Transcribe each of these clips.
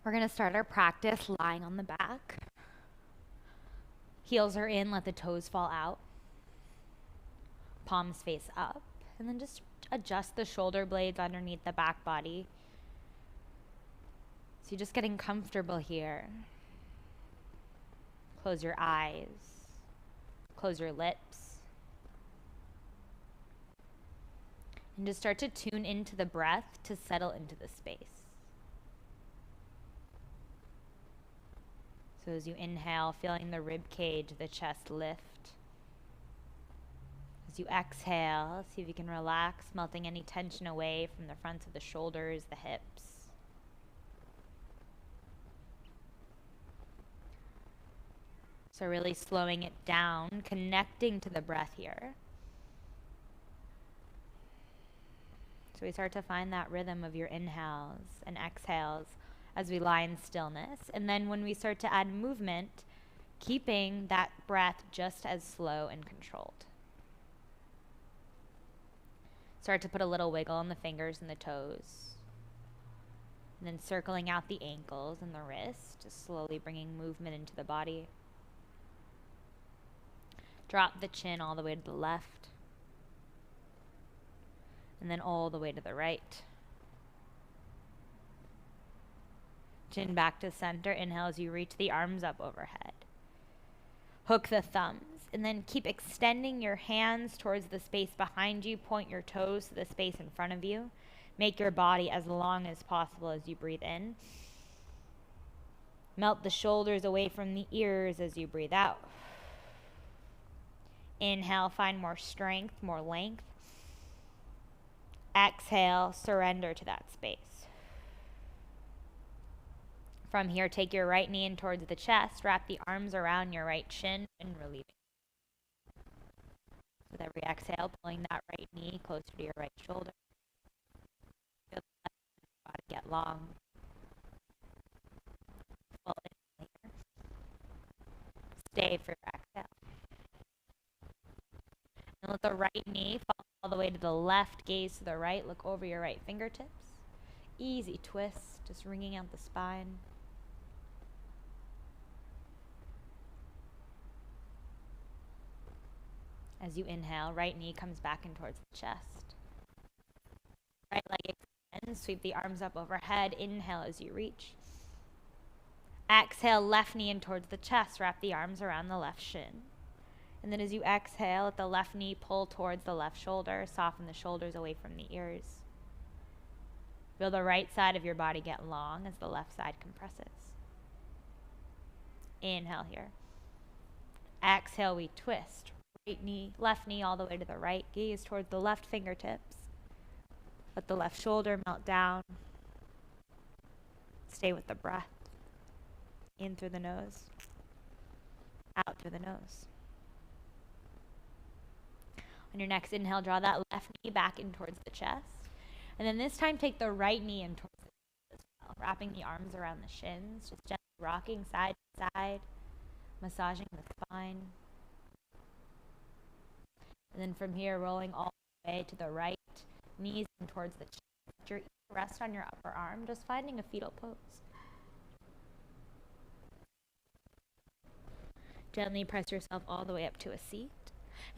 We're going to start our practice lying on the back. Heels are in, let the toes fall out. Palms face up. And then just adjust the shoulder blades underneath the back body. So you're just getting comfortable here. Close your eyes. Close your lips. And just start to tune into the breath to settle into the space. So as you inhale, feeling the rib cage, the chest lift. As you exhale, see if you can relax, melting any tension away from the fronts of the shoulders, the hips. So really slowing it down, connecting to the breath here. So we start to find that rhythm of your inhales and exhales as we lie in stillness. And then when we start to add movement, keeping that breath just as slow and controlled. Start to put a little wiggle in the fingers and the toes. And then circling out the ankles and the wrists, just slowly bringing movement into the body. Drop the chin all the way to the left. And then all the way to the right. Chin back to center. Inhale as you reach the arms up overhead. Hook the thumbs. And then keep extending your hands towards the space behind you. Point your toes to the space in front of you. Make your body as long as possible as you breathe in. Melt the shoulders away from the ears as you breathe out. Inhale, find more strength, more length. Exhale, surrender to that space. From here, take your right knee in towards the chest. Wrap the arms around your right shin and relieving. With every exhale, pulling that right knee closer to your right shoulder. Feel the left body get long. Full inhale here. Stay for your exhale. And let the right knee fall all the way to the left, gaze to the right, look over your right fingertips. Easy twist, just wringing out the spine. As you inhale, right knee comes back in towards the chest. Right leg extends, sweep the arms up overhead. Inhale as you reach. Exhale, left knee in towards the chest. Wrap the arms around the left shin. And then as you exhale, let the left knee pull towards the left shoulder. Soften the shoulders away from the ears. Feel the right side of your body get long as the left side compresses. Inhale here. Exhale, we twist. Right knee, left knee all the way to the right. Gaze towards the left fingertips. Let the left shoulder melt down. Stay with the breath. In through the nose. Out through the nose. On your next inhale, draw that left knee back in towards the chest. And then this time, take the right knee in towards the chest as well. Wrapping the arms around the shins. Just gently rocking side to side. Massaging the spine. And then from here, rolling all the way to the right. Knees in towards the chest. Let your rest on your upper arm. Just finding a fetal pose. Gently press yourself all the way up to a seat.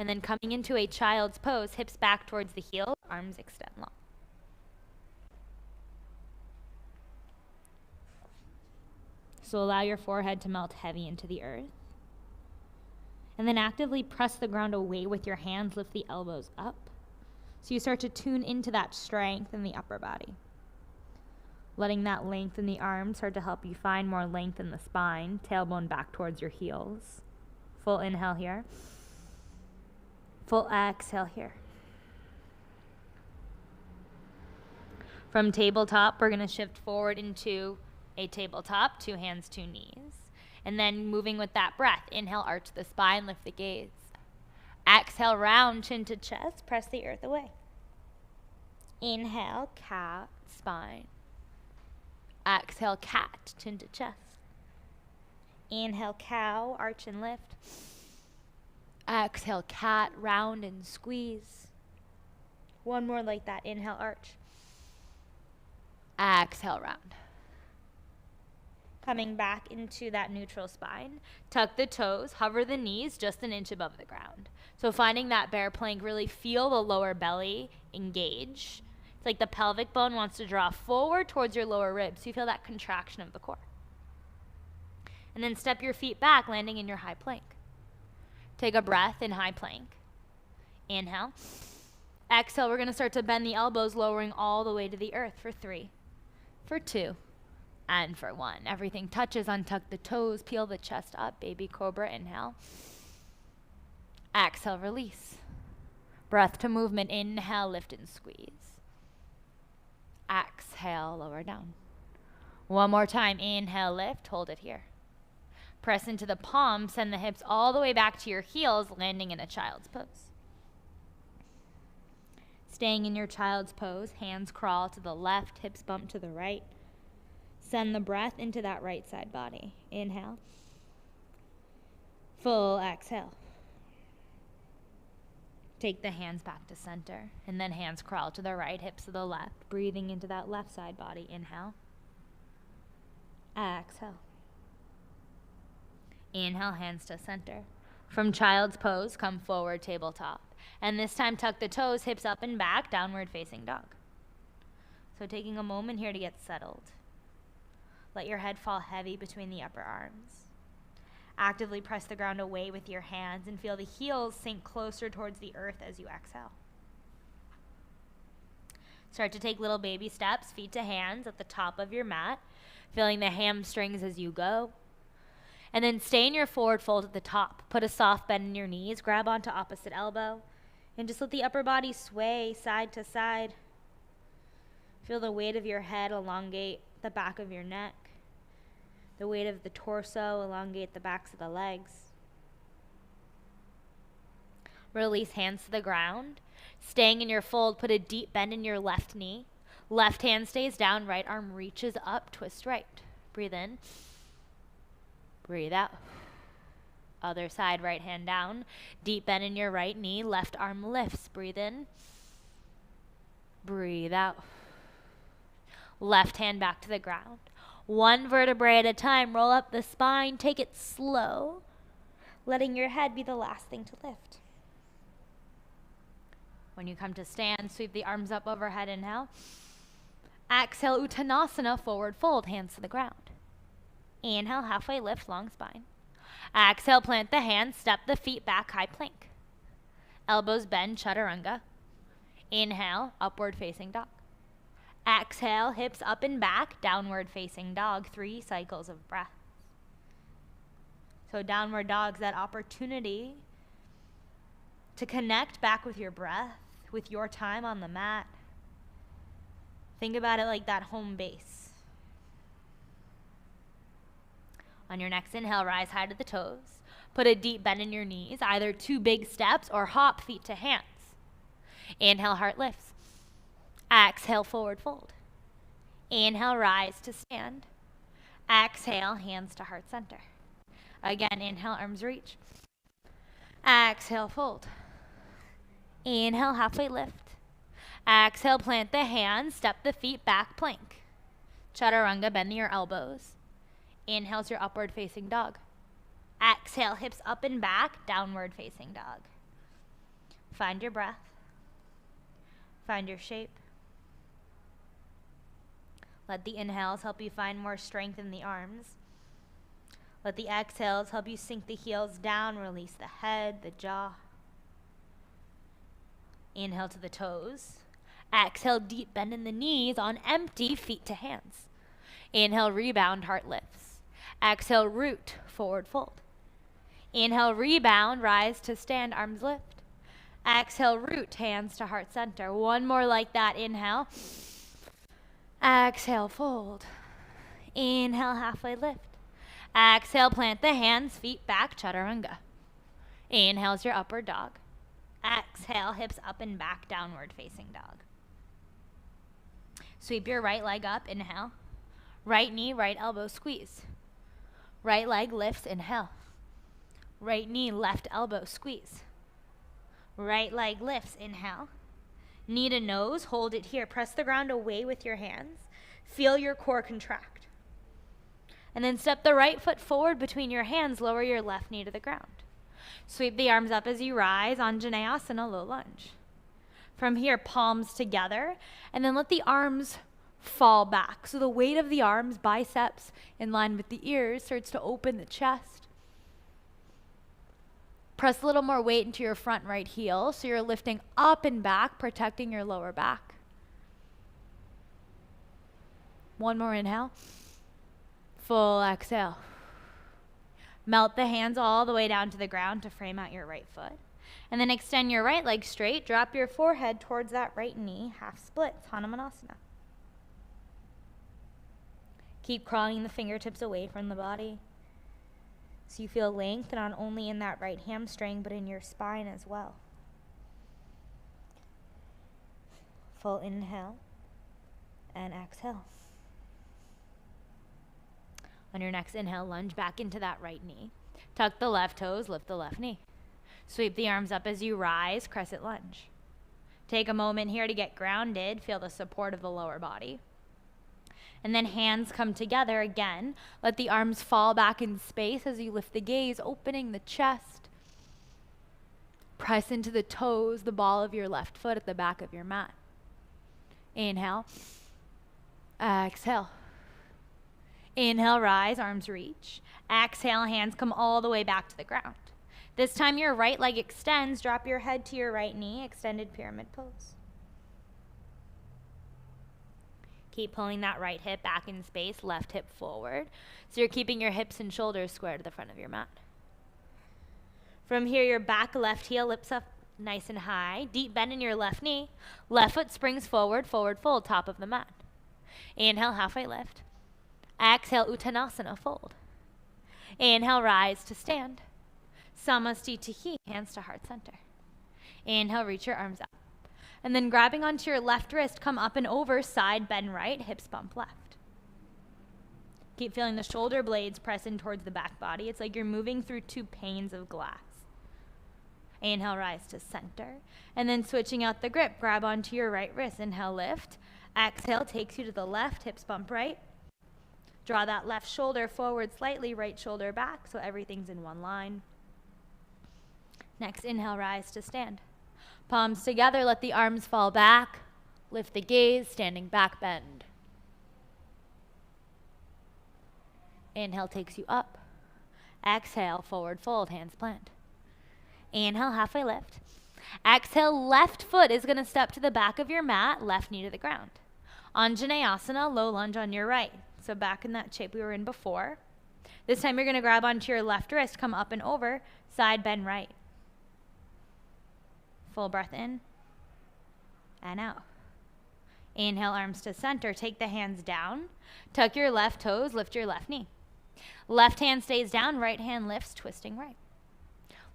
And then coming into a child's pose, hips back towards the heel, arms extend long. So allow your forehead to melt heavy into the earth. And then actively press the ground away with your hands, lift the elbows up. So you start to tune into that strength in the upper body. Letting that length in the arms start to help you find more length in the spine, tailbone back towards your heels. Full inhale here. Full exhale here. From tabletop, we're going to shift forward into a tabletop, 2 hands, 2 knees. And then moving with that breath, inhale, arch the spine, lift the gaze. Exhale, round, chin to chest, press the earth away. Inhale, cat, spine. Exhale, cat, chin to chest. Inhale, cow, arch and lift. Exhale, cat, round and squeeze. One more like that. Inhale, arch. Exhale, round. coming back into that neutral spine. Tuck the toes, hover the knees just an inch above the ground. So finding that bear plank, really feel the lower belly engage. It's like the pelvic bone wants to draw forward towards your lower ribs. So you feel that contraction of the core. And then step your feet back, landing in your high plank. Take a breath in high plank. Inhale. Exhale, we're going to start to bend the elbows, lowering all the way to the earth for 3, for 2, and for 1. Everything touches, untuck the toes, peel the chest up, baby cobra, inhale. Exhale, release. Breath to movement, inhale, lift and squeeze. Exhale, lower down. One more time, inhale, lift, hold it here. Press into the palms, send the hips all the way back to your heels, landing in a child's pose. Staying in your child's pose, hands crawl to the left, hips bump to the right. Send the breath into that right side body. Inhale. Full exhale. Take the hands back to center, and then hands crawl to the right, hips to the left, breathing into that left side body. Inhale. Exhale. Inhale, hands to center. From child's pose, come forward, tabletop. And this time, tuck the toes, hips up and back, downward facing dog. So taking a moment here to get settled. Let your head fall heavy between the upper arms. Actively press the ground away with your hands and feel the heels sink closer towards the earth as you exhale. Start to take little baby steps, feet to hands at the top of your mat, feeling the hamstrings as you go. And then stay in your forward fold at the top. Put a soft bend in your knees, grab onto opposite elbow, and just let the upper body sway side to side. Feel the weight of your head elongate the back of your neck. The weight of the torso elongate the backs of the legs. Release hands to the ground. Staying in your fold, put a deep bend in your left knee. Left hand stays down, right arm reaches up, twist right. Breathe in. Breathe out. Other side, right hand down. Deep bend in your right knee, left arm lifts. Breathe in. Breathe out. Left hand back to the ground. One vertebrae at a time, roll up the spine, take it slow, letting your head be the last thing to lift. When you come to stand, sweep the arms up overhead, inhale. Exhale, Uttanasana, forward fold, hands to the ground. Inhale, halfway lift, long spine. Exhale, plant the hands, step the feet back, high plank. Elbows bend, chaturanga. Inhale, upward facing dog. Exhale, hips up and back, downward facing dog, 3 cycles of breath. So downward dog's that opportunity to connect back with your breath, with your time on the mat. Think about it like that home base. On your next inhale, rise high to the toes. Put a deep bend in your knees, either 2 big steps or hop feet to hands. Inhale, heart lifts. Exhale, forward fold. Inhale, rise to stand. Exhale, hands to heart center. Again, inhale, arms reach. Exhale, fold. Inhale, halfway lift. Exhale, plant the hands, step the feet back, plank. Chaturanga, bend your elbows. Inhale's your upward facing dog. Exhale, hips up and back, downward facing dog. Find your breath. Find your shape. Let the inhales help you find more strength in the arms. Let the exhales help you sink the heels down, release the head, the jaw. Inhale to the toes. Exhale, deep bend in the knees on empty, feet to hands. Inhale, rebound, heart lifts. Exhale, root, forward fold. Inhale, rebound, rise to stand, arms lift. Exhale, root, hands to heart center. One more like that, inhale. Exhale, fold. Inhale, halfway lift. Exhale, plant the hands, feet back, chaturanga. Inhale's your upward dog. Exhale, hips up and back, downward facing dog. Sweep your right leg up, inhale. Right knee, right elbow, squeeze. Right leg lifts, inhale. Right knee, left elbow, squeeze. Right leg lifts, inhale. Knee to nose, hold it here. Press the ground away with your hands. Feel your core contract. And then step the right foot forward between your hands, lower your left knee to the ground. Sweep the arms up as you rise, Anjaneyasana, low lunge. From here, palms together, and then let the arms fall back. So the weight of the arms, biceps in line with the ears, starts to open the chest. Press a little more weight into your front right heel, so you're lifting up and back, protecting your lower back. One more inhale. Full exhale. Melt the hands all the way down to the ground to frame out your right foot. And then extend your right leg straight. Drop your forehead towards that right knee. Half splits, Hanumanasana. Keep crawling the fingertips away from the body. So you feel length not only in that right hamstring, but in your spine as well. Full inhale and exhale. On your next inhale, lunge back into that right knee. Tuck the left toes, lift the left knee. Sweep the arms up as you rise, crescent lunge. Take a moment here to get grounded. Feel the support of the lower body. And then hands come together again. Let the arms fall back in space as you lift the gaze, opening the chest. Press into the toes, the ball of your left foot at the back of your mat. Inhale. Exhale. Inhale, rise, arms reach. Exhale, hands come all the way back to the ground. This time your right leg extends. Drop your head to your right knee, extended pyramid pose. Keep pulling that right hip back in space, left hip forward. So you're keeping your hips and shoulders square to the front of your mat. From here, your back left heel lifts up nice and high. Deep bend in your left knee. Left foot springs forward, forward fold, top of the mat. Inhale, halfway lift. Exhale, Uttanasana, fold. Inhale, rise to stand. Samastitihi, hands to heart center. Inhale, reach your arms up. And then grabbing onto your left wrist, come up and over, side bend right, hips bump left. Keep feeling the shoulder blades press in towards the back body. It's like you're moving through two panes of glass. Inhale, rise to center. And then switching out the grip, grab onto your right wrist. Inhale, lift. Exhale, takes you to the left, hips bump right. Draw that left shoulder forward slightly, right shoulder back, so everything's in one line. Next, inhale, rise to stand. Palms together, let the arms fall back. Lift the gaze, standing back bend. Inhale takes you up. Exhale, forward fold, hands plant. Inhale, halfway lift. Exhale, left foot is going to step to the back of your mat, left knee to the ground. Anjaneyasana, low lunge on your right. So back in that shape we were in before. This time you're going to grab onto your left wrist, come up and over, side bend right. Full breath in and out. Inhale, arms to center. Take the hands down. Tuck your left toes, lift your left knee. Left hand stays down, right hand lifts, twisting right.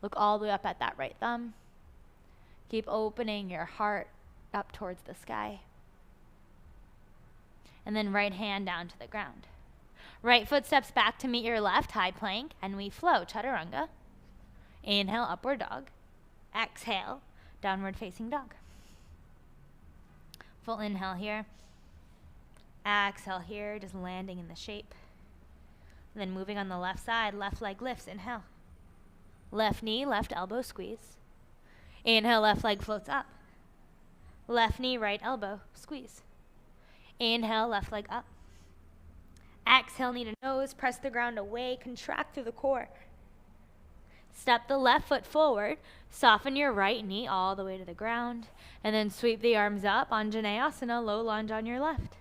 Look all the way up at that right thumb. Keep opening your heart up towards the sky. And then right hand down to the ground. Right foot steps back to meet your left, high plank, and we flow, chaturanga. Inhale, upward dog. Exhale, downward facing dog. Full inhale here. Exhale here, just landing in the shape. And then moving on the left side, left leg lifts, inhale. Left knee, left elbow squeeze. Inhale, left leg floats up. Left knee, right elbow squeeze. Inhale, left leg up. Exhale, knee to nose, press the ground away, contract through the core. Step the left foot forward, soften your right knee all the way to the ground, and then sweep the arms up, Anjaneyasana, low lunge on your left.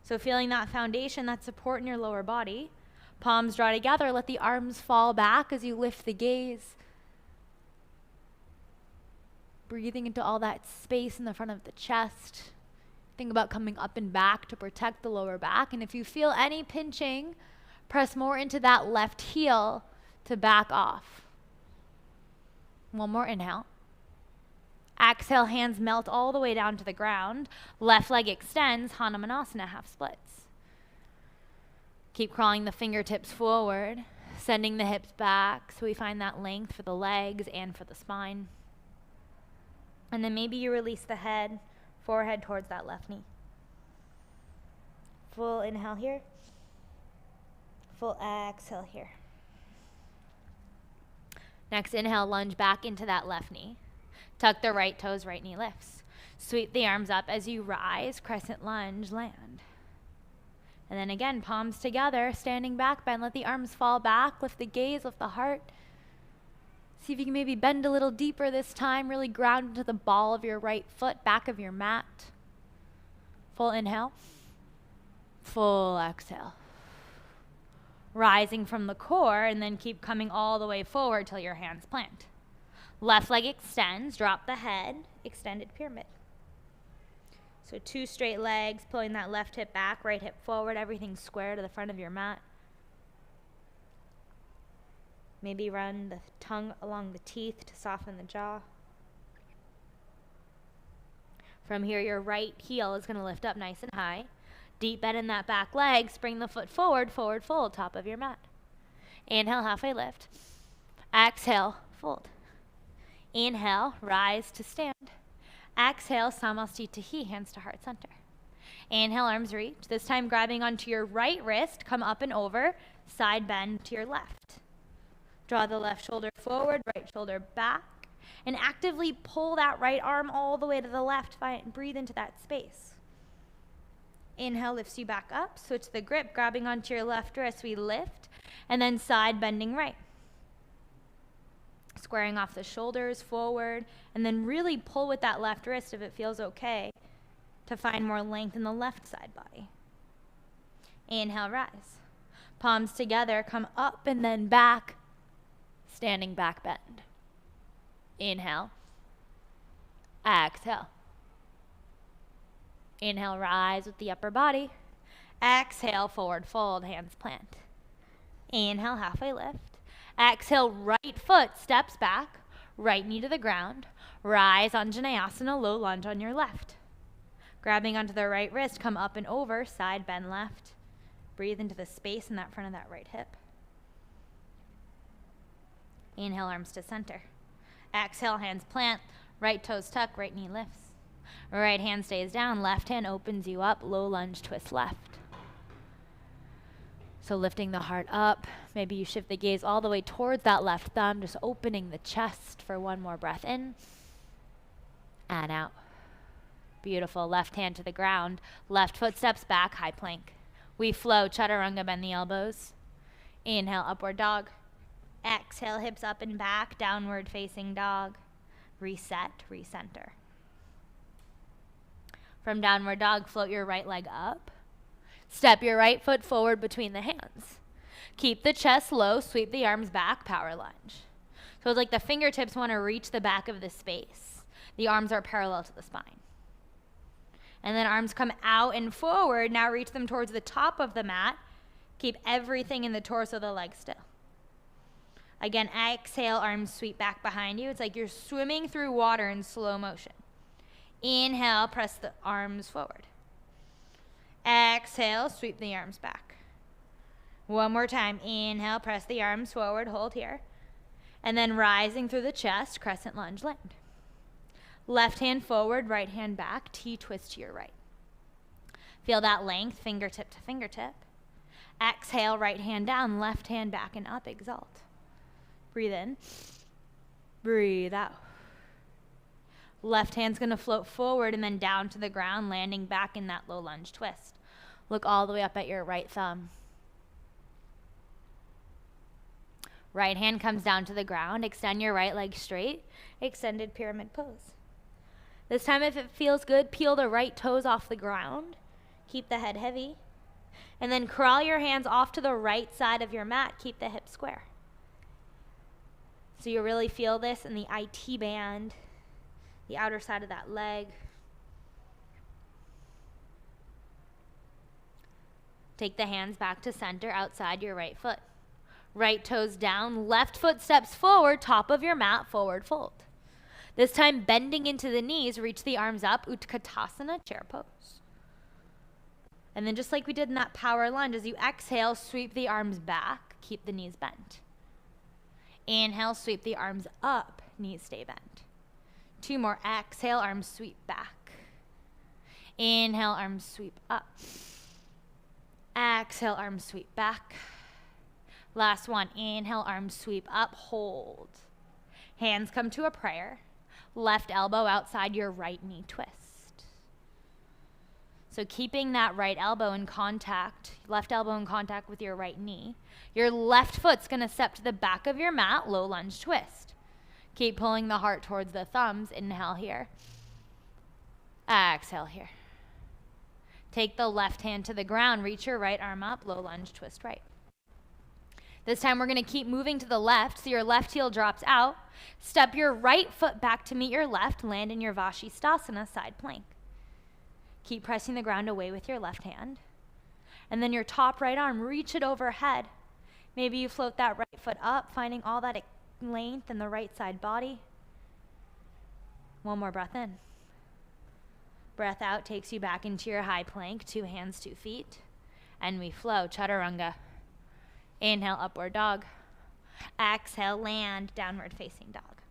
So feeling that foundation, that support in your lower body. Palms draw together, let the arms fall back as you lift the gaze. Breathing into all that space in the front of the chest. Think about coming up and back to protect the lower back. And if you feel any pinching, press more into that left heel to back off. One more inhale. Exhale, hands melt all the way down to the ground. Left leg extends, Hanumanasana, half splits. Keep crawling the fingertips forward, sending the hips back so we find that length for the legs and for the spine. And then maybe you release the head, forehead towards that left knee. Full inhale here. Full exhale here. Next inhale, lunge back into that left knee. Tuck the right toes, right knee lifts. Sweep the arms up as you rise, crescent lunge, land. And then again, palms together, standing back bend. Let the arms fall back, lift the gaze, lift the heart. See if you can maybe bend a little deeper this time, really ground into the ball of your right foot, back of your mat. Full inhale. Full exhale. Rising from the core, and then keep coming all the way forward till your hands plant. Left leg extends, drop the head, extended pyramid. So 2 straight legs, pulling that left hip back, right hip forward, everything square to the front of your mat. Maybe run the tongue along the teeth to soften the jaw. From here, your right heel is going to lift up nice and high. Deep bend in that back leg, spring the foot forward, forward fold, top of your mat. Inhale, halfway lift. Exhale, fold. Inhale, rise to stand. Exhale, Samastitihi, hands to heart center. Inhale, arms reach. This time grabbing onto your right wrist, come up and over, side bend to your left. Draw the left shoulder forward, right shoulder back, and actively pull that right arm all the way to the left. Breathe into that space. Inhale lifts you back up. Switch the grip, grabbing onto your left wrist, we lift, and then side bending right. Squaring off the shoulders forward, and then really pull with that left wrist if it feels okay to find more length in the left side body. Inhale, rise. Palms together, come up and then back, standing back bend. Inhale. Exhale. Inhale, rise with the upper body. Exhale, forward fold, hands plant. Inhale, halfway lift. Exhale, right foot steps back, right knee to the ground. Rise, Anjaneyasana, low lunge on your left. Grabbing onto the right wrist, come up and over, side bend left. Breathe into the space in that front of that right hip. Inhale, arms to center. Exhale, hands plant, right toes tuck, right knee lifts. Right hand stays down, left hand opens you up, low lunge, twist left. So lifting the heart up, maybe you shift the gaze all the way towards that left thumb, just opening the chest for one more breath in and out. Beautiful, left hand to the ground, left foot steps back, high plank. We flow, chaturanga, bend the elbows. Inhale, upward dog. Exhale, hips up and back, downward facing dog. Reset, recenter. From downward dog, float your right leg up. Step your right foot forward between the hands. Keep the chest low, sweep the arms back, power lunge. So it's like the fingertips want to reach the back of the space. The arms are parallel to the spine. And then arms come out and forward. Now reach them towards the top of the mat. Keep everything in the torso, the legs still. Again, exhale, arms sweep back behind you. It's like you're swimming through water in slow motion. Inhale, press the arms forward. Exhale, sweep the arms back. One more time. Inhale, press the arms forward, hold here. And then rising through the chest, crescent lunge, land. Left hand forward, right hand back, T-twist to your right. Feel that length, fingertip to fingertip. Exhale, right hand down, left hand back and up, exalt. Breathe in, breathe out. Left hand's gonna float forward and then down to the ground, landing back in that low lunge twist. Look all the way up at your right thumb. Right hand comes down to the ground, extend your right leg straight, extended pyramid pose. This time, if it feels good, peel the right toes off the ground. Keep the head heavy. And then crawl your hands off to the right side of your mat. Keep the hips square. So you really feel this in the IT band, the outer side of that leg. Take the hands back to center outside your right foot. Right toes down, left foot steps forward, top of your mat, forward fold. This time, bending into the knees, reach the arms up, Utkatasana, chair pose. And then just like we did in that power lunge, as you exhale, sweep the arms back, keep the knees bent. Inhale, sweep the arms up, knees stay bent. 2 more, exhale, arms sweep back. Inhale, arms sweep up. Exhale, arms sweep back. Last one. Inhale, arms sweep up, hold. Hands come to a prayer. Left elbow outside your right knee, twist. So keeping that right elbow in contact, left elbow in contact with your right knee. Your left foot's going to step to the back of your mat, low lunge twist. Keep pulling the heart towards the thumbs. Inhale here. Exhale here. Take the left hand to the ground. Reach your right arm up, low lunge twist right. This time we're going to keep moving to the left, so your left heel drops out. Step your right foot back to meet your left. Land in your Vashisthasana, side plank. Keep pressing the ground away with your left hand. And then your top right arm, reach it overhead. Maybe you float that right foot up, finding all that length in the right side body. One more breath in. Breath out takes you back into your high plank, 2 hands, 2 feet. And we flow, Chaturanga. Inhale, upward dog. Exhale, land, downward facing dog.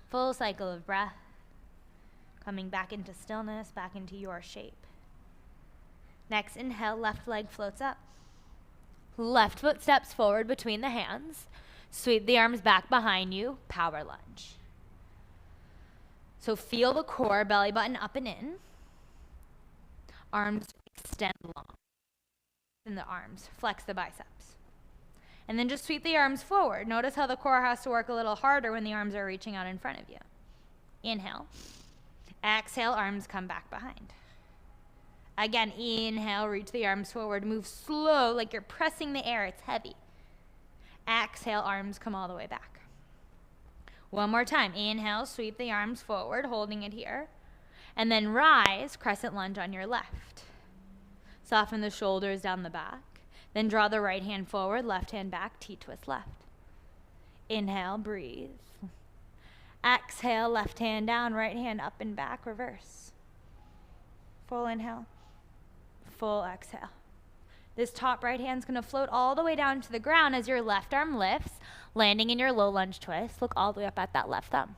Full cycle of breath. Coming back into stillness, back into your shape. Next inhale, left leg floats up. Left foot steps forward between the hands. Sweep the arms back behind you, power lunge. So feel the core, belly button up and in. Arms extend long. In the arms, flex the biceps. And then just sweep the arms forward. Notice how the core has to work a little harder when the arms are reaching out in front of you. Inhale. Exhale, arms come back behind. Again, inhale, reach the arms forward. Move slow, like you're pressing the air. It's heavy. Exhale, arms come all the way back. One more time. Inhale, sweep the arms forward, holding it here. And then rise, crescent lunge on your left. Soften the shoulders down the back. Then draw the right hand forward, left hand back, T-twist left. Inhale, breathe. Exhale, left hand down, right hand up and back, reverse. Full inhale, full exhale. This top right hand's gonna float all the way down to the ground as your left arm lifts, landing in your low lunge twist. Look all the way up at that left thumb.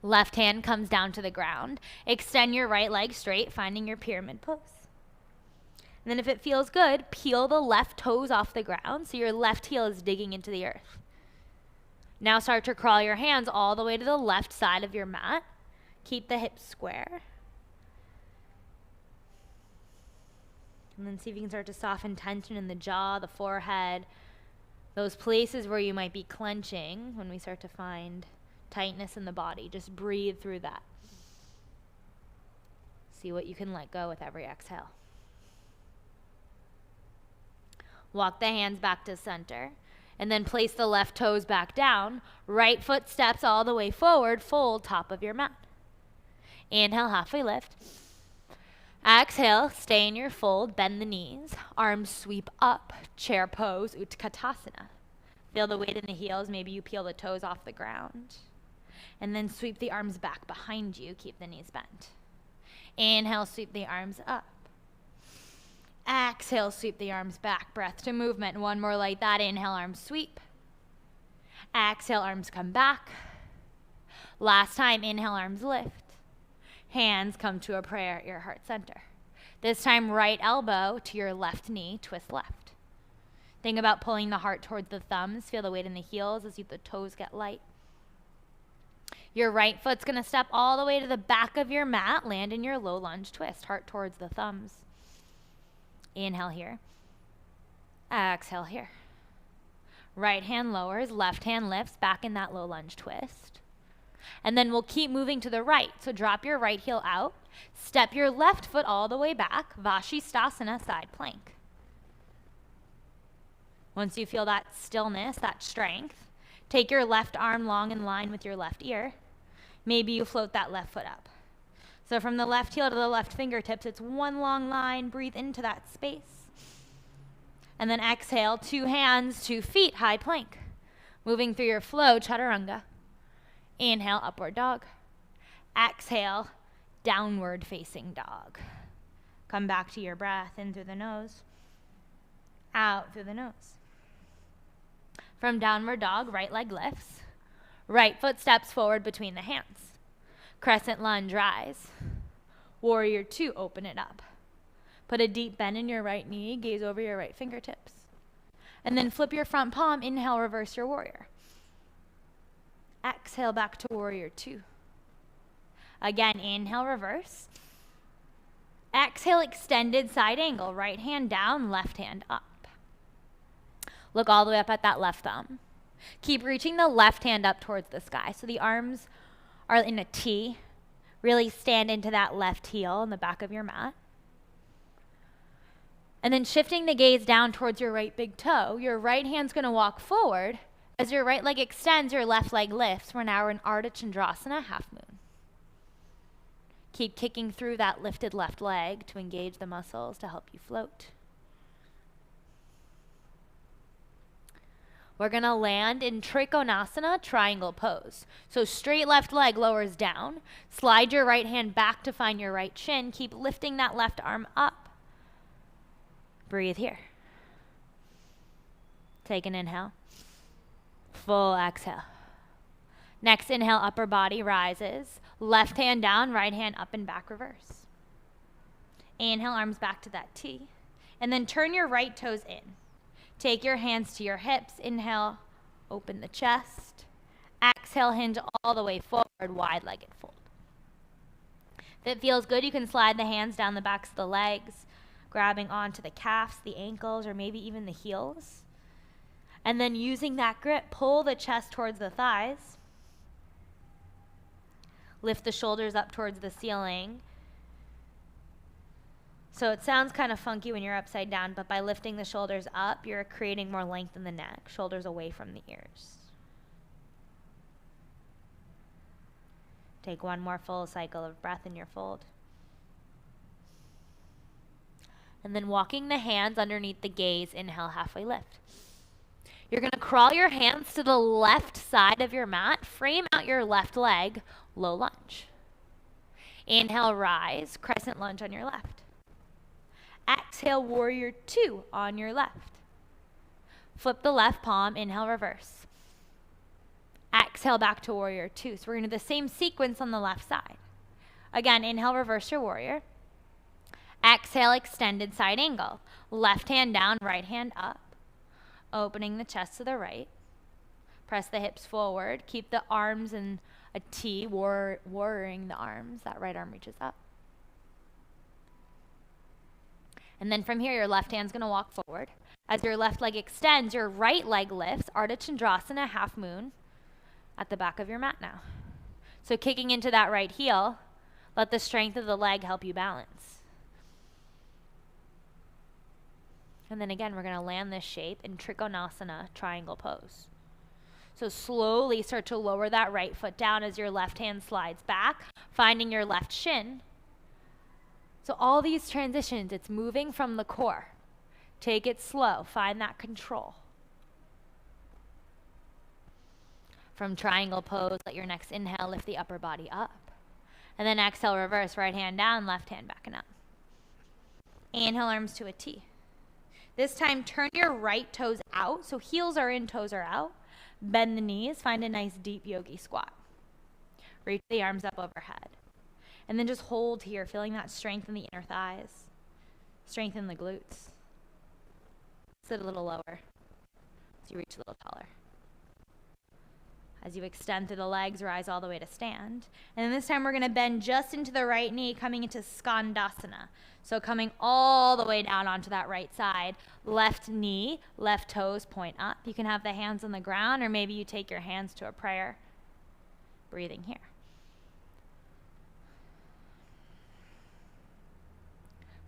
Left hand comes down to the ground. Extend your right leg straight, finding your pyramid pose. And then if it feels good, peel the left toes off the ground so your left heel is digging into the earth. Now start to crawl your hands all the way to the left side of your mat. Keep the hips square. And then see if you can start to soften tension in the jaw, the forehead, those places where you might be clenching when we start to find tightness in the body. Just breathe through that. See what you can let go with every exhale. Walk the hands back to center. And then place the left toes back down. Right foot steps all the way forward. Fold top of your mat. Inhale, halfway lift. Exhale, stay in your fold. Bend the knees. Arms sweep up. Chair pose, Utkatasana. Feel the weight in the heels. Maybe you peel the toes off the ground. And then sweep the arms back behind you. Keep the knees bent. Inhale, sweep the arms up. Exhale, sweep the arms back. Breath to movement. One more like that. Inhale, arms sweep. Exhale, arms come back. Last time, inhale, arms lift. Hands come to a prayer at your heart center. This time, right elbow to your left knee, twist left. Think about pulling the heart towards the thumbs. Feel the weight in the heels as the toes get light. Your right foot's going to step all the way to the back of your mat. Land in your low lunge twist. Heart towards the thumbs. Inhale here. Exhale here. Right hand lowers, left hand lifts, back in that low lunge twist. And then we'll keep moving to the right. So drop your right heel out. Step your left foot all the way back. Vashisthasana, side plank. Once you feel that stillness, that strength, take your left arm long in line with your left ear. Maybe you float that left foot up. So from the left heel to the left fingertips, it's one long line. Breathe into that space. And then exhale, 2 hands, 2 feet, high plank. Moving through your flow, Chaturanga. Inhale, upward dog. Exhale, downward facing dog. Come back to your breath, in through the nose, out through the nose. From downward dog, right leg lifts. Right foot steps forward between the hands. Crescent lunge, rise. Warrior 2, open it up. Put a deep bend in your right knee, gaze over your right fingertips. And then flip your front palm, inhale, reverse your warrior. Exhale back to warrior two. Again, inhale, reverse. Exhale, extended side angle, right hand down, left hand up. Look all the way up at that left thumb. Keep reaching the left hand up towards the sky. So the arms are in a T. Really stand into that left heel in the back of your mat. And then shifting the gaze down towards your right big toe, your right hand's going to walk forward. As your right leg extends, your left leg lifts. We're now in Ardha Chandrasana, half moon. Keep kicking through that lifted left leg to engage the muscles to help you float. We're going to land in Trikonasana, triangle pose. So straight left leg lowers down. Slide your right hand back to find your right shin. Keep lifting that left arm up. Breathe here. Take an inhale. Full exhale. Next inhale, upper body rises. Left hand down, right hand up and back, reverse. Inhale, arms back to that T. And then turn your right toes in. Take your hands to your hips. Inhale, open the chest. Exhale, hinge all the way forward, wide-legged fold. If it feels good, you can slide the hands down the backs of the legs, grabbing onto the calves, the ankles, or maybe even the heels. And then using that grip, pull the chest towards the thighs. Lift the shoulders up towards the ceiling. So it sounds kind of funky when you're upside down, but by lifting the shoulders up, you're creating more length in the neck, shoulders away from the ears. Take one more full cycle of breath in your fold. And then walking the hands underneath the gaze, inhale, halfway lift. You're going to crawl your hands to the left side of your mat, frame out your left leg, low lunge. Inhale, rise, crescent lunge on your left. Exhale, warrior two on your left. Flip the left palm, inhale, reverse. Exhale, back to warrior two. So we're going to do the same sequence on the left side. Again, inhale, reverse your warrior. Exhale, extended side angle. Left hand down, right hand up. Opening the chest to the right. Press the hips forward. Keep the arms in a T, warrioring the arms. That right arm reaches up. And then from here, your left hand's going to walk forward. As your left leg extends, your right leg lifts. Ardha Chandrasana, half moon, at the back of your mat now. So kicking into that right heel, let the strength of the leg help you balance. And then again, we're going to land this shape in Trikonasana, triangle pose. So slowly start to lower that right foot down as your left hand slides back, finding your left shin. So all these transitions, it's moving from the core. Take it slow. Find that control. From triangle pose, let your next inhale lift the upper body up. And then exhale, reverse, right hand down, left hand back and up. Inhale, arms to a T. This time, turn your right toes out. So heels are in, toes are out. Bend the knees. Find a nice deep yogi squat. Reach the arms up overhead. And then just hold here, feeling that strength in the inner thighs. Strengthen the glutes. Sit a little lower as you reach a little taller. As you extend through the legs, rise all the way to stand. And then this time we're going to bend just into the right knee, coming into Skandasana. So coming all the way down onto that right side. Left knee, left toes point up. You can have the hands on the ground, or maybe you take your hands to a prayer. Breathing here.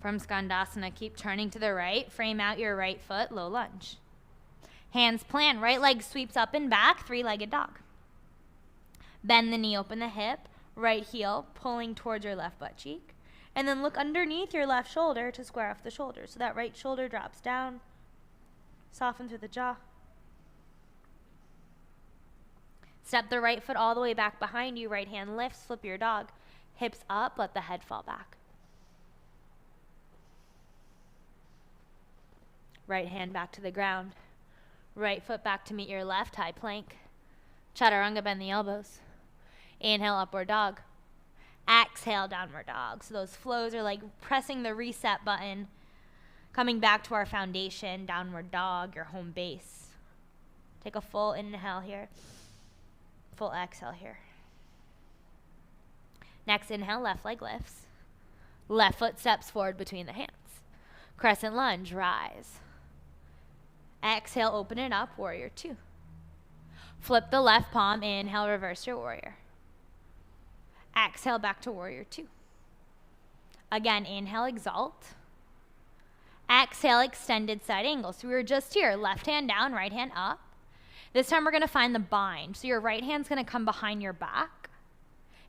From Skandasana, keep turning to the right. Frame out your right foot, low lunge. Hands plant, right leg sweeps up and back, three-legged dog. Bend the knee, open the hip, right heel pulling towards your left butt cheek. And then look underneath your left shoulder to square off the shoulder. So that right shoulder drops down. Soften through the jaw. Step the right foot all the way back behind you. Right hand lifts, flip your dog. Hips up, let the head fall back. Right hand back to the ground. Right foot back to meet your left, high plank. Chaturanga, bend the elbows. Inhale, upward dog. Exhale, downward dog. So those flows are like pressing the reset button, coming back to our foundation, downward dog, your home base. Take a full inhale here. Full exhale here. Next inhale, left leg lifts. Left foot steps forward between the hands. Crescent lunge, rise. Exhale, open it up, warrior two. Flip the left palm, inhale, reverse your warrior. Exhale, back to warrior two. Again, inhale, exalt. Exhale, extended side angle. So we were just here, left hand down, right hand up. This time we're gonna find the bind. So your right hand's gonna come behind your back.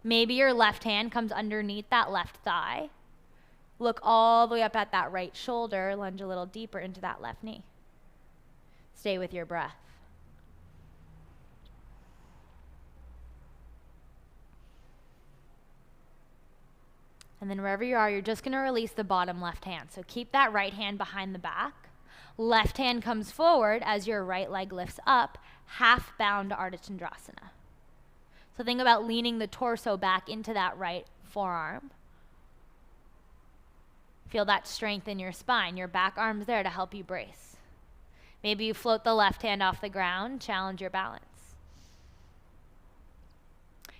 Maybe your left hand comes underneath that left thigh. Look all the way up at that right shoulder, lunge a little deeper into that left knee. Stay with your breath. And then wherever you are, you're just gonna release the bottom left hand. So keep that right hand behind the back. Left hand comes forward as your right leg lifts up, half bound Ardha Chandrasana. So think about leaning the torso back into that right forearm. Feel that strength in your spine. Your back arm's there to help you brace. Maybe you float the left hand off the ground, challenge your balance.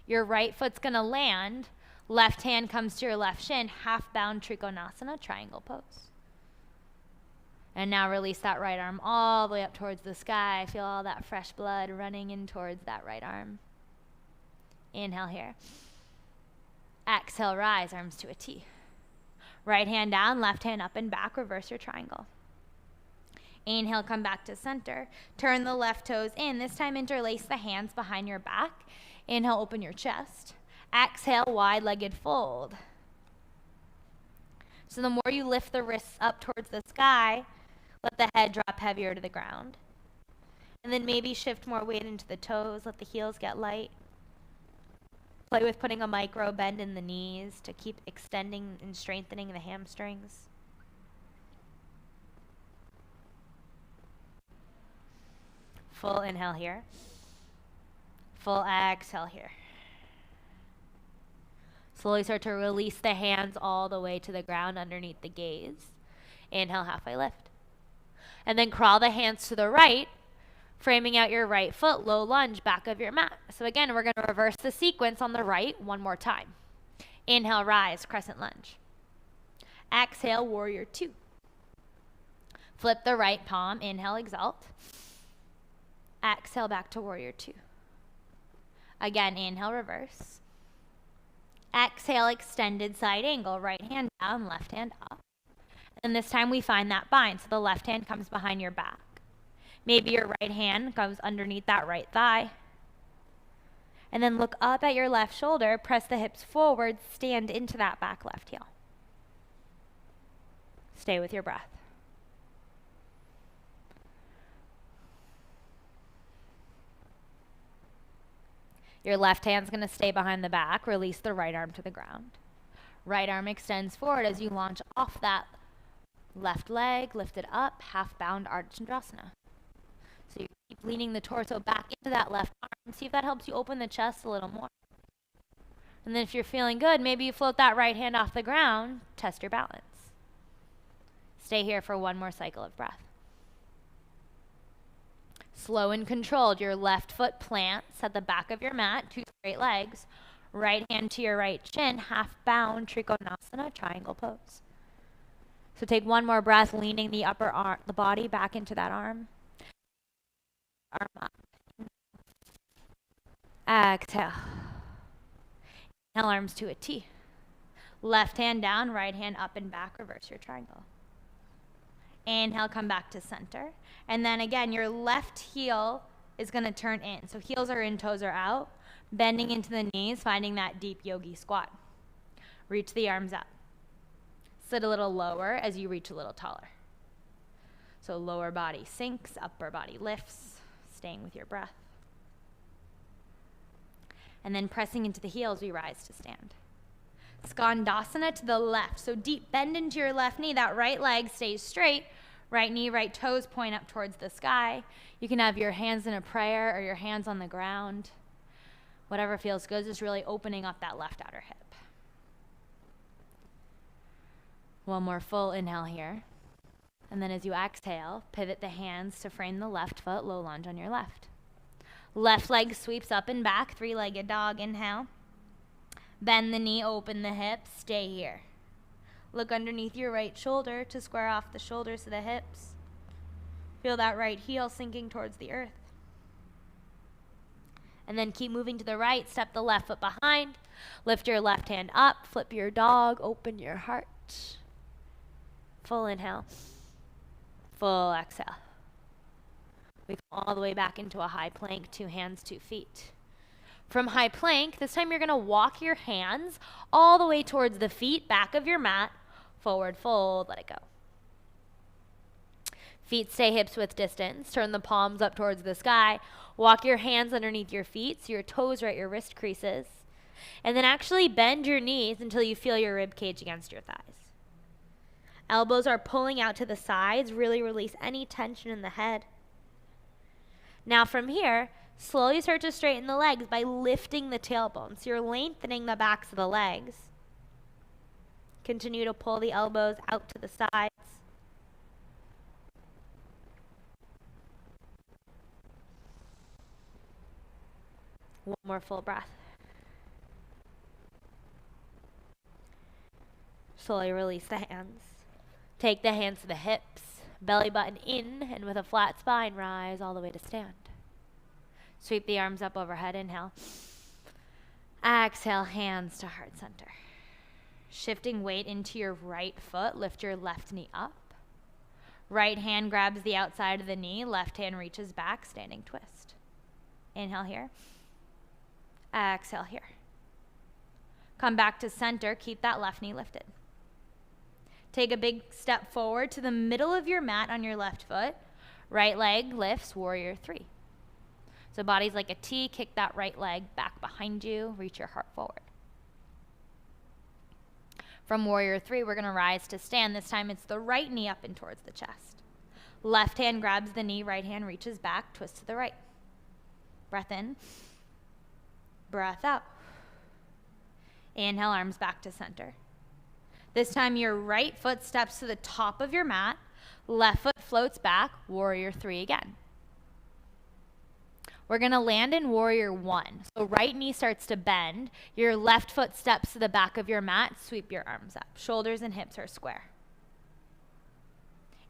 Your right foot's gonna land, left hand comes to your left shin, half bound Trikonasana, triangle pose. And now release that right arm all the way up towards the sky. Feel all that fresh blood running in towards that right arm. Inhale here. Exhale, rise, arms to a T. Right hand down, left hand up and back, reverse your triangle. Inhale, come back to center. Turn the left toes in. This time interlace the hands behind your back. Inhale, open your chest. Exhale, wide-legged fold. So the more you lift the wrists up towards the sky, let the head drop heavier to the ground. And then maybe shift more weight into the toes, let the heels get light. Play with putting a micro bend in the knees to keep extending and strengthening the hamstrings. Full inhale here. Full exhale here. Slowly start to release the hands all the way to the ground underneath the gaze. Inhale, halfway lift. And then crawl the hands to the right, framing out your right foot, low lunge, back of your mat. So again, we're gonna reverse the sequence on the right one more time. Inhale, rise, crescent lunge. Exhale, warrior two. Flip the right palm, inhale, exalt. Exhale, back to warrior two. Again, inhale, reverse. Exhale, extended side angle, right hand down, left hand up. And this time we find that bind, so the left hand comes behind your back. Maybe your right hand comes underneath that right thigh. And then look up at your left shoulder, press the hips forward, stand into that back left heel. Stay with your breath. Your left hand's gonna stay behind the back, release the right arm to the ground. Right arm extends forward as you launch off that left leg, lift it up, half bound Ardha Chandrasana. So you keep leaning the torso back into that left arm. See if that helps you open the chest a little more. And then if you're feeling good, maybe you float that right hand off the ground, test your balance. Stay here for one more cycle of breath. Slow and controlled, your left foot plants at the back of your mat, two straight legs. Right hand to your right shin, half bound Trikonasana, triangle pose. So take one more breath, leaning the upper arm, the body back into that arm. Arm up. Exhale. Inhale, arms to a T. Left hand down, right hand up and back, reverse your triangle. Inhale, come back to center. And then again, your left heel is gonna turn in. So heels are in, toes are out. Bending into the knees, finding that deep yogi squat. Reach the arms up. Sit a little lower as you reach a little taller. So lower body sinks, upper body lifts, staying with your breath. And then pressing into the heels, we rise to stand. Skandasana to the left. So deep bend into your left knee. That right leg stays straight. Right knee, right toes point up towards the sky. You can have your hands in a prayer or your hands on the ground. Whatever feels good, just really opening up that left outer hip. One more full inhale here. And then as you exhale, pivot the hands to frame the left foot, low lunge on your left. Left leg sweeps up and back, three-legged dog, inhale. Bend the knee, open the hips, stay here. Look underneath your right shoulder to square off the shoulders to the hips. Feel that right heel sinking towards the earth. And then keep moving to the right, step the left foot behind, lift your left hand up, flip your dog, open your heart. Full inhale, full exhale. We come all the way back into a high plank, 2 hands, 2 feet. From high plank, this time you're gonna walk your hands all the way towards the feet, back of your mat, forward fold, let it go. Feet stay hips width distance, turn the palms up towards the sky, walk your hands underneath your feet so your toes are at your wrist creases, and then actually bend your knees until you feel your rib cage against your thighs. Elbows are pulling out to the sides, really release any tension in the head. Now from here, slowly start to straighten the legs by lifting the tailbone. So you're lengthening the backs of the legs. Continue to pull the elbows out to the sides. One more full breath. Slowly release the hands. Take the hands to the hips, belly button in, and with a flat spine, rise all the way to stand. Sweep the arms up overhead, inhale. Exhale, hands to heart center. Shifting weight into your right foot, lift your left knee up. Right hand grabs the outside of the knee, left hand reaches back, standing twist. Inhale here. Exhale here. Come back to center, keep that left knee lifted. Take a big step forward to the middle of your mat on your left foot. Right leg lifts, warrior 3. So body's like a T, kick that right leg back behind you, reach your heart forward. From warrior 3, we're gonna rise to stand. This time it's the right knee up and towards the chest. Left hand grabs the knee, right hand reaches back, twist to the right. Breath in, breath out. Inhale, arms back to center. This time your right foot steps to the top of your mat, left foot floats back, warrior 3 again. We're gonna land in warrior 1. So right knee starts to bend, your left foot steps to the back of your mat, sweep your arms up. Shoulders and hips are square.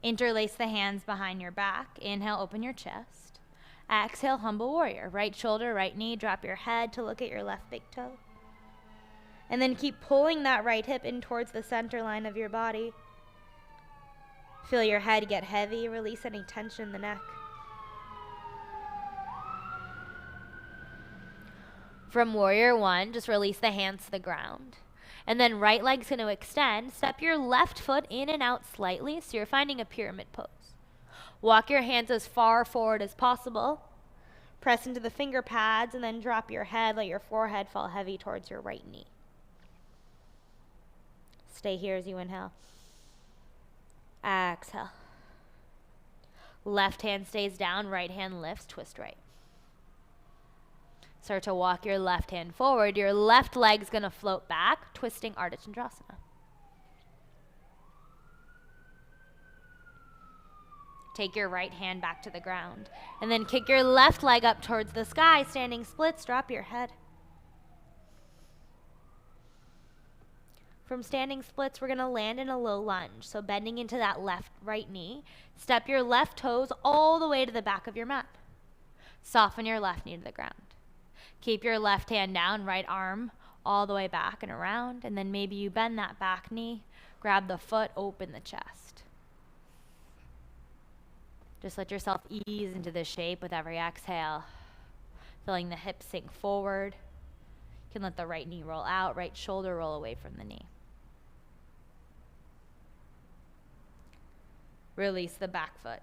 Interlace the hands behind your back. Inhale, open your chest. Exhale, humble warrior. Right shoulder, right knee, drop your head to look at your left big toe. And then keep pulling that right hip in towards the center line of your body. Feel your head get heavy, release any tension in the neck. From warrior 1, just release the hands to the ground. And then right leg's going to extend. Step your left foot in and out slightly so you're finding a pyramid pose. Walk your hands as far forward as possible. Press into the finger pads and then drop your head, let your forehead fall heavy towards your right knee. Stay here as you inhale. Exhale. Left hand stays down, right hand lifts, twist right. Start to walk your left hand forward. Your left leg's gonna float back, twisting Ardha Chandrasana. Take your right hand back to the ground. And then kick your left leg up towards the sky, standing splits, drop your head. From standing splits, we're gonna land in a low lunge. So bending into that right knee. Step your left toes all the way to the back of your mat. Soften your left knee to the ground. Keep your left hand down, right arm all the way back and around. And then maybe you bend that back knee, grab the foot, open the chest. Just let yourself ease into this shape with every exhale. Feeling the hips sink forward. You can let the right knee roll out, right shoulder roll away from the knee. Release the back foot.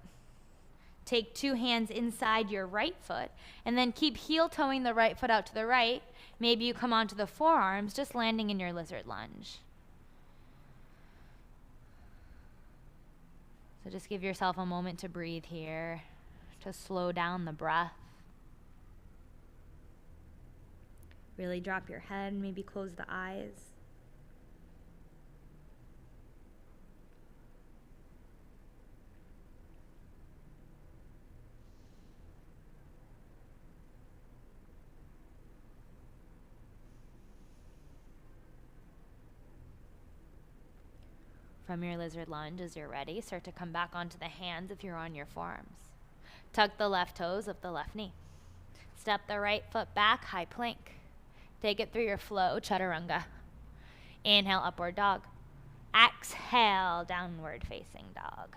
Take 2 hands inside your right foot and then keep heel toeing the right foot out to the right. Maybe you come onto the forearms, just landing in your lizard lunge. So just give yourself a moment to breathe here, to slow down the breath. Really drop your head, maybe close the eyes. From your lizard lunge, as you're ready, start to come back onto the hands if you're on your forearms. Tuck the left toes of the left knee. Step the right foot back, high plank. Take it through your flow, chaturanga. Inhale, upward dog. Exhale, downward facing dog.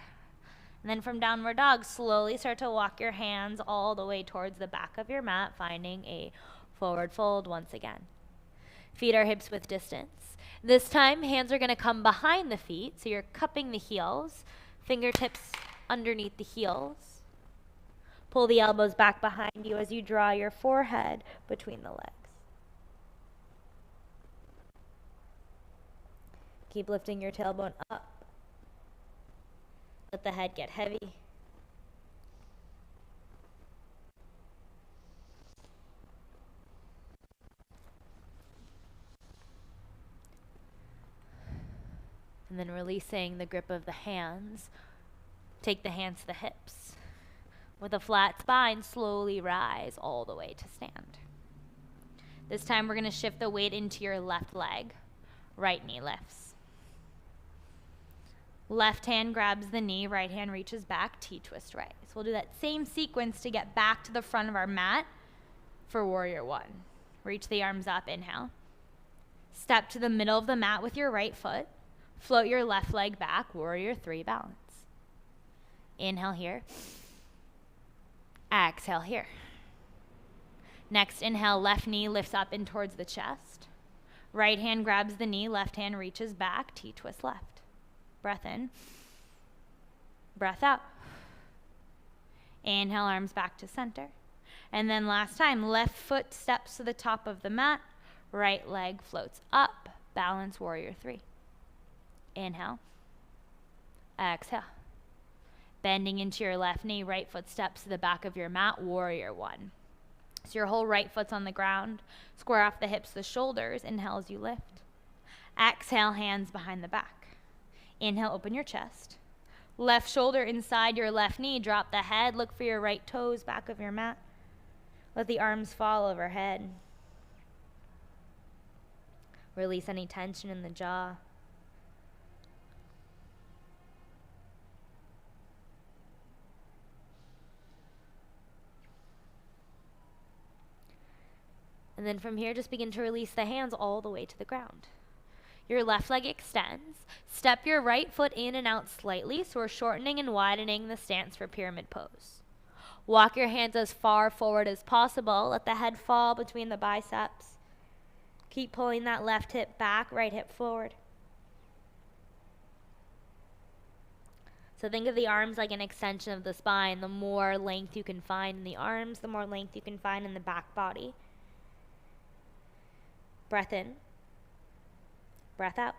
And then from downward dog, slowly start to walk your hands all the way towards the back of your mat, finding a forward fold once again. Feet are hips width distance. This time, hands are going to come behind the feet, so you're cupping the heels, fingertips underneath the heels. Pull the elbows back behind you as you draw your forehead between the legs. Keep lifting your tailbone up. Let the head get heavy. And then releasing the grip of the hands, take the hands to the hips. With a flat spine, slowly rise all the way to stand. This time we're going to shift the weight into your left leg. Right knee lifts. Left hand grabs the knee, right hand reaches back, T-twist right. So we'll do that same sequence to get back to the front of our mat for warrior one. Reach the arms up, inhale. Step to the middle of the mat with your right foot. Float your left leg back, warrior three, balance. Inhale here. Exhale here. Next inhale, left knee lifts up and towards the chest. Right hand grabs the knee, left hand reaches back, T-twist left. Breath in. Breath out. Inhale, arms back to center. And then last time, left foot steps to the top of the mat, right leg floats up, balance, warrior three. Inhale. Exhale. Bending into your left knee, right foot steps to the back of your mat, warrior one. So your whole right foot's on the ground. Square off the hips, the shoulders. Inhale as you lift. Exhale, hands behind the back. Inhale, open your chest. Left shoulder inside your left knee. Drop the head. Look for your right toes, back of your mat. Let the arms fall overhead. Release any tension in the jaw. And then from here, just begin to release the hands all the way to the ground. Your left leg extends. Step your right foot in and out slightly, so we're shortening and widening the stance for pyramid pose. Walk your hands as far forward as possible. Let the head fall between the biceps. Keep pulling that left hip back, right hip forward. So think of the arms like an extension of the spine. The more length you can find in the arms, the more length you can find in the back body. Breath in. Breath out.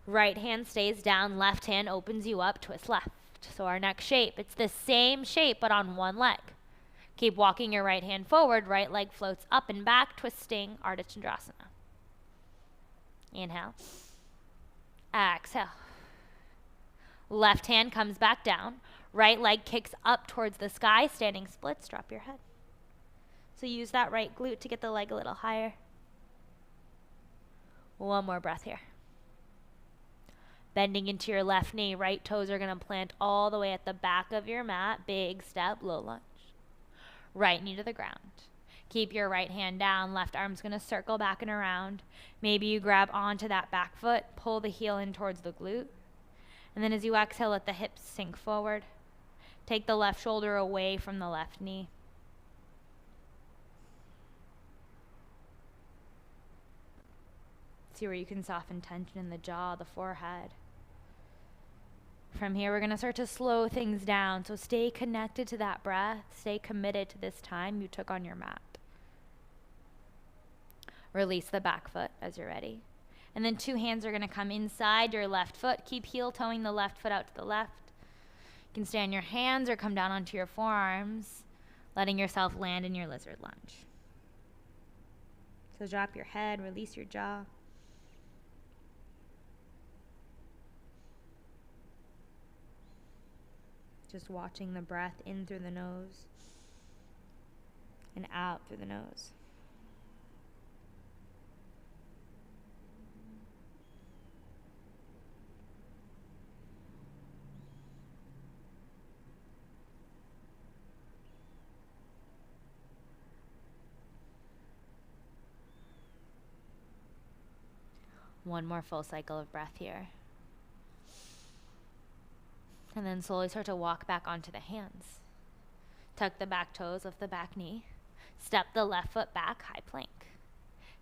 Right hand stays down, left hand opens you up, twist left. So our next shape, it's the same shape but on one leg. Keep walking your right hand forward, right leg floats up and back, twisting Ardha Chandrasana. Inhale. Exhale. Left hand comes back down, right leg kicks up towards the sky, standing splits, drop your head. So use that right glute to get the leg a little higher. One more breath here. Bending into your left knee, right toes are going to plant all the way at the back of your mat. Big step, low lunge. Right knee to the ground. Keep your right hand down, left arm's going to circle back and around. Maybe you grab onto that back foot, pull the heel in towards the glute. And then as you exhale, let the hips sink forward. Take the left shoulder away from the left knee. See where you can soften tension in the jaw, the forehead. From here, we're going to start to slow things down. So stay connected to that breath. Stay committed to this time you took on your mat. Release the back foot as you're ready. And then two hands are going to come inside your left foot. Keep heel toeing the left foot out to the left. You can stay on your hands or come down onto your forearms, letting yourself land in your lizard lunge. So drop your head, release your jaw. Just watching the breath in through the nose and out through the nose. One more full cycle of breath here. And then slowly start to walk back onto the hands. Tuck the back toes, lift the back knee. Step the left foot back, high plank.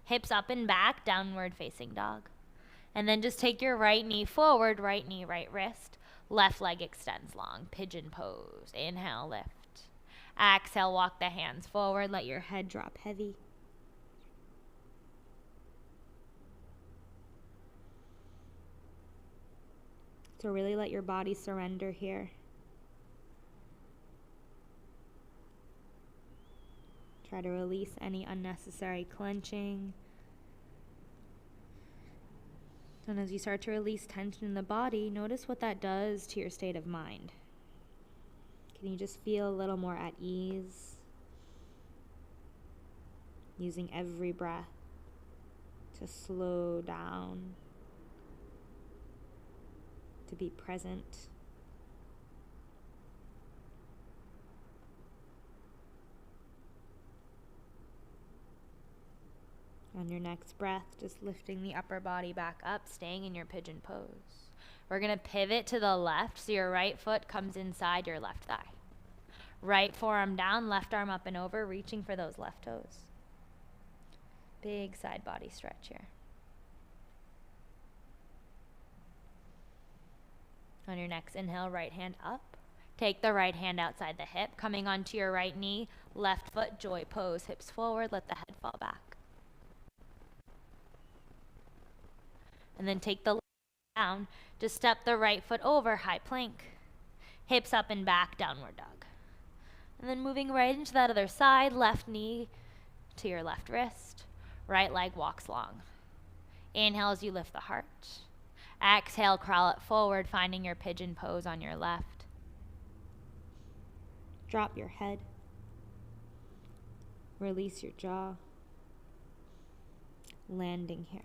Hips up and back, downward facing dog. And then just take your right knee forward, right knee, right wrist. Left leg extends long, pigeon pose. Inhale, lift. Exhale, walk the hands forward, let your head drop heavy. So really let your body surrender here. Try to release any unnecessary clenching. And as you start to release tension in the body, notice what that does to your state of mind. Can you just feel a little more at ease? Using every breath to slow down, to be present. On your next breath, just lifting the upper body back up, staying in your pigeon pose. We're going to pivot to the left, so your right foot comes inside your left thigh. Right forearm down, left arm up and over, reaching for those left toes. Big side body stretch here. On your next inhale, right hand up. Take the right hand outside the hip, coming onto your right knee, left foot, joy pose, hips forward, let the head fall back. And then take the left down, just step the right foot over, high plank. Hips up and back, downward dog. And then moving right into that other side, left knee to your left wrist, right leg walks long. Inhale as you lift the heart. Exhale, crawl it forward, finding your pigeon pose on your left. Drop your head. Release your jaw. Landing here.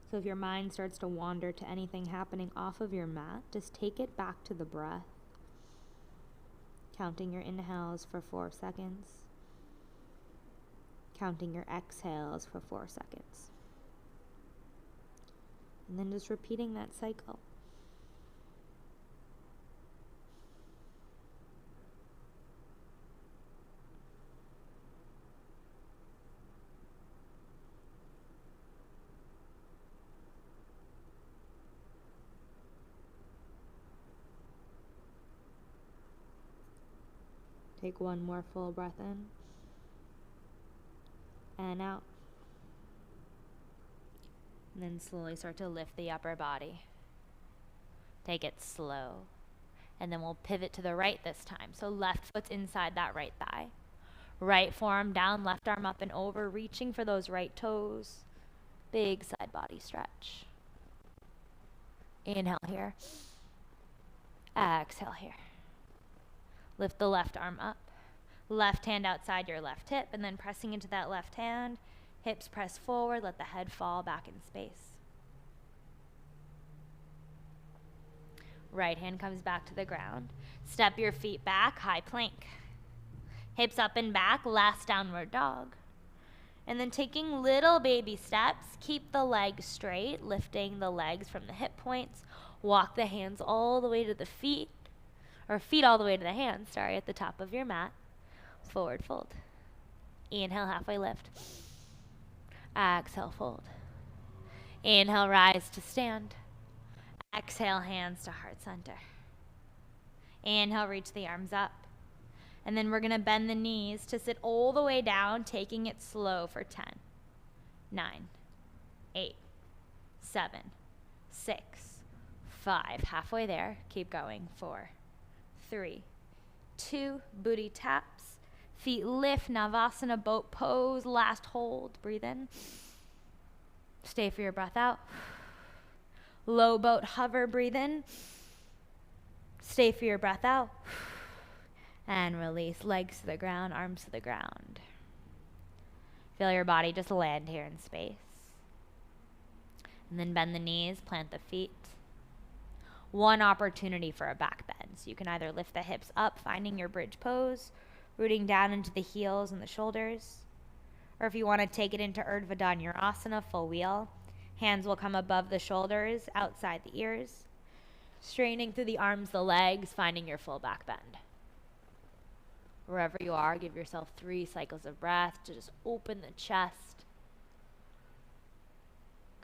So if your mind starts to wander to anything happening off of your mat, just take it back to the breath. Counting your inhales for 4 seconds. Counting your exhales for 4 seconds. And then just repeating that cycle. Take one more full breath in and out. And then slowly start to lift the upper body. Take it slow. And then we'll pivot to the right this time. So left foot's inside that right thigh. Right forearm down, left arm up and over, reaching for those right toes. Big side body stretch. Inhale here. Exhale here. Lift the left arm up. Left hand outside your left hip, and then pressing into that left hand. Hips press forward, let the head fall back in space. Right hand comes back to the ground. Step your feet back, high plank. Hips up and back, last downward dog. And then taking little baby steps, keep the legs straight, lifting the legs from the hip points. Walk the hands all the way to the feet, or feet all the way to the hands, at the top of your mat. Forward fold. Inhale, halfway lift. Exhale, fold. Inhale, rise to stand. Exhale, hands to heart center. Inhale, reach the arms up. And then we're going to bend the knees to sit all the way down, taking it slow for 10, 9, 8, 7, 6, 5. Halfway there. Keep going. 4, 3, 2. Booty taps. Feet lift. Navasana boat pose. Last hold. Breathe in. Stay for your breath out. Low boat hover. Breathe in. Stay for your breath out. And release. Legs to the ground, arms to the ground. Feel your body just land here in space. And then bend the knees, plant the feet. One opportunity for a back bend. So you can either lift the hips up, finding your bridge pose, rooting down into the heels and the shoulders, Or if you want to take it into Urdhva Dhanurasana, full wheel, hands will come above the shoulders, outside the ears, straining through the arms, the legs, finding your full back bend. Wherever you are, give yourself 3 cycles of breath to just open the chest,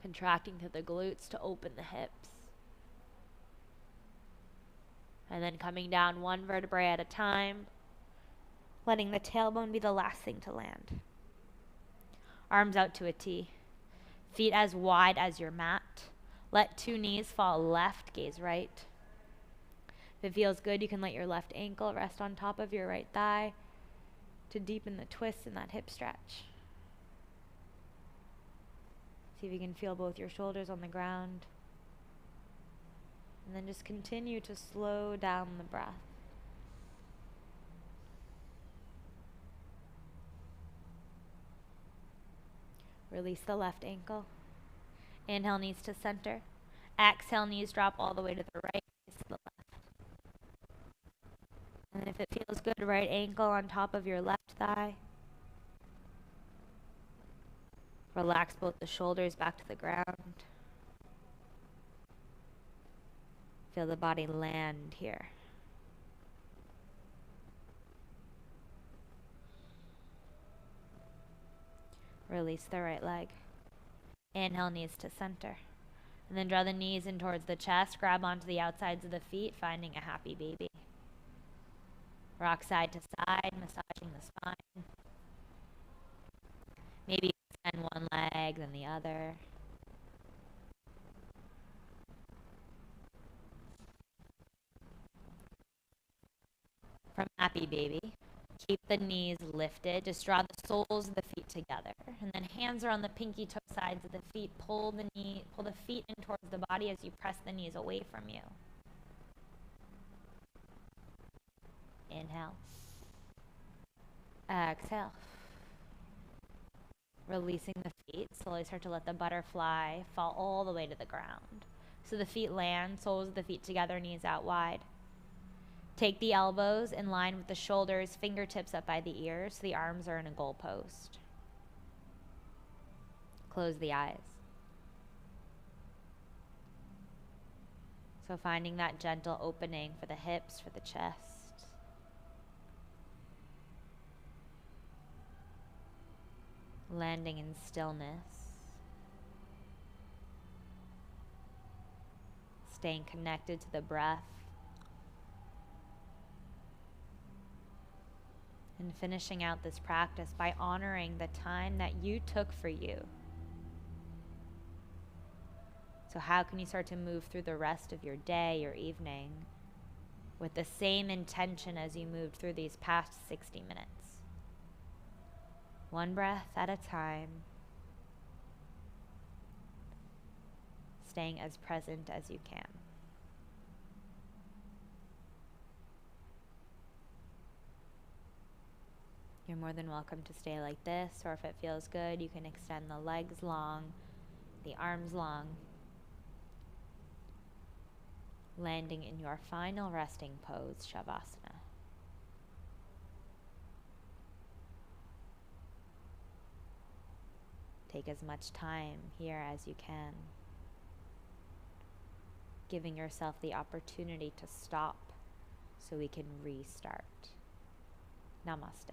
contracting through the glutes to open the hips. And then coming down 1 vertebrae at a time, letting the tailbone be the last thing to land. Arms out to a T. Feet as wide as your mat. Let 2 knees fall left, gaze right. If it feels good, you can let your left ankle rest on top of your right thigh to deepen the twist in that hip stretch. See if you can feel both your shoulders on the ground. And then just continue to slow down the breath. Release the left ankle. Inhale, knees to center. Exhale, knees drop all the way to the right, knees to the left. And if it feels good, right ankle on top of your left thigh. Relax both the shoulders back to the ground. Feel the body land here. Release the right leg. Inhale, knees to center. And then draw the knees in towards the chest. Grab onto the outsides of the feet, finding a happy baby. Rock side to side, massaging the spine. Maybe extend one leg, then the other. From happy baby, keep the knees lifted. Just draw the soles of the feet together. And then hands are on the pinky toe sides of the feet. Pull the feet in towards the body as you press the knees away from you. Inhale. Exhale. Releasing the feet. Slowly start to let the butterfly fall all the way to the ground. So the feet land, soles of the feet together, knees out wide. Take the elbows in line with the shoulders, fingertips up by the ears, so the arms are in a goalpost. Close the eyes. So finding that gentle opening for the hips, for the chest. Landing in stillness. Staying connected to the breath. And finishing out this practice by honoring the time that you took for you. So how can you start to move through the rest of your day or evening with the same intention as you moved through these past 60 minutes? 1 breath at a time, staying as present as you can. You're more than welcome to stay like this, or if it feels good, you can extend the legs long, the arms long, landing in your final resting pose, Shavasana. Take as much time here as you can, giving yourself the opportunity to stop so we can restart. Namaste.